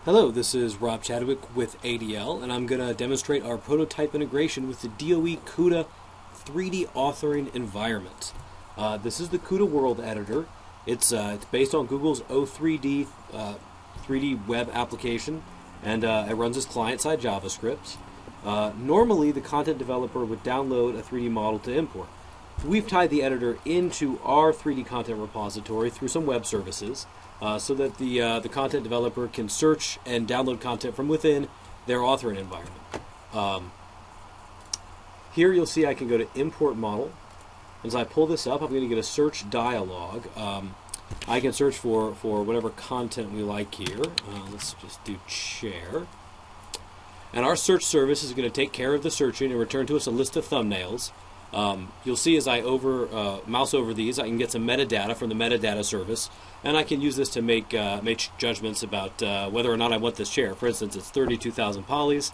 Hello, this is Rob Chadwick with ADL, and I'm going to demonstrate our prototype integration with the DOE CUDA 3D authoring environment. This is the CUDA World Editor. It's based on Google's O3D 3D web application, and it runs as client-side JavaScript. Normally, the content developer would download a 3D model to import. We've tied the editor into our 3D content repository through some web services, so that the content developer can search and download content from within their authoring environment. Here you'll see I can go to Import Model. As I pull this up, I'm going to get a search dialog. I can search for whatever content we like here. Let's just do chair. And our search service is going to take care of the searching and return to us a list of thumbnails. You'll see as I mouse over these, I can get some metadata from the metadata service, and I can use this to make judgments about whether or not I want this chair. For instance, it's 32,000 polys.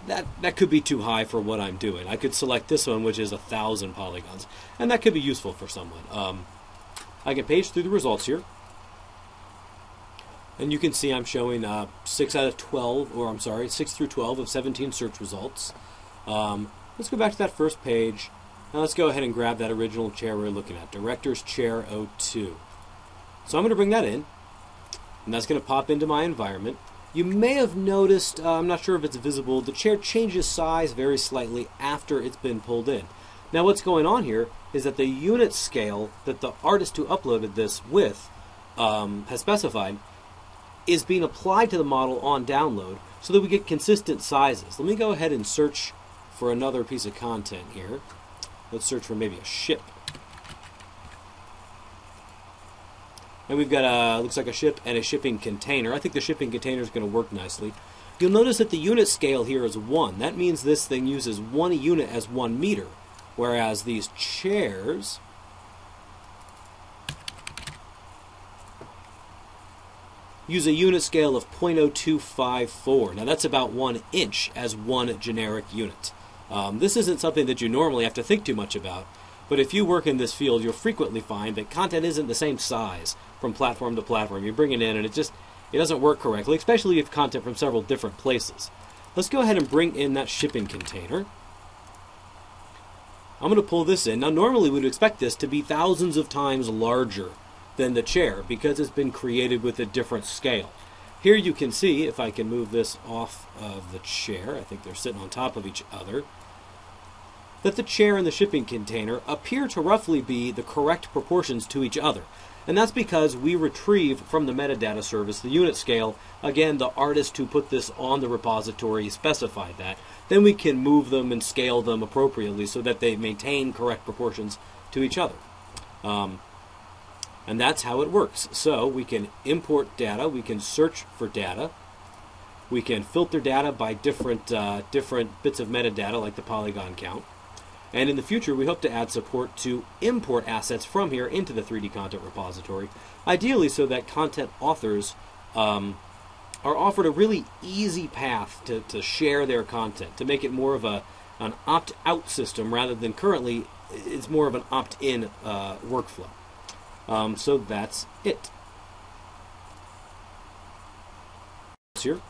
That could be too high for what I'm doing. I could select this one, which is 1,000 polygons, and that could be useful for someone. I can page through the results here, and you can see I'm showing 6 through 12 of 17 search results. Let's go back to that first page. Now let's go ahead and grab that original chair we're looking at, Director's Chair 02. So I'm going to bring that in, and that's going to pop into my environment. You may have noticed, I'm not sure if it's visible, the chair changes size very slightly after it's been pulled in. Now what's going on here is that the unit scale that the artist who uploaded this with has specified is being applied to the model on download so that we get consistent sizes. Let me go ahead and search for another piece of content here. Let's search for maybe a ship. And we've got looks like a ship and a shipping container. I think the shipping container is going to work nicely. You'll notice that the unit scale here is 1. That means this thing uses 1 unit as 1 meter, whereas these chairs use a unit scale of 0.0254. Now that's about 1 inch as 1 generic unit. This isn't something that you normally have to think too much about, but if you work in this field, you'll frequently find that content isn't the same size from platform to platform. You bring it in and it doesn't work correctly, especially if you have content from several different places. Let's go ahead and bring in that shipping container. I'm going to pull this in. Now normally we would expect this to be thousands of times larger than the chair because it's been created with a different scale. Here you can see, if I can move this off of the chair, I think they're sitting on top of each other, that the chair and the shipping container appear to roughly be the correct proportions to each other. And that's because we retrieve from the metadata service the unit scale. Again, the artist who put this on the repository specified that. Then we can move them and scale them appropriately so that they maintain correct proportions to each other. And that's how it works. So we can import data, we can search for data, we can filter data by different bits of metadata like the polygon count. And in the future, we hope to add support to import assets from here into the 3D content repository, ideally so that content authors are offered a really easy path to share their content, to make it more of an opt-out system rather than currently it's more of an opt-in workflow. So that's it. Here.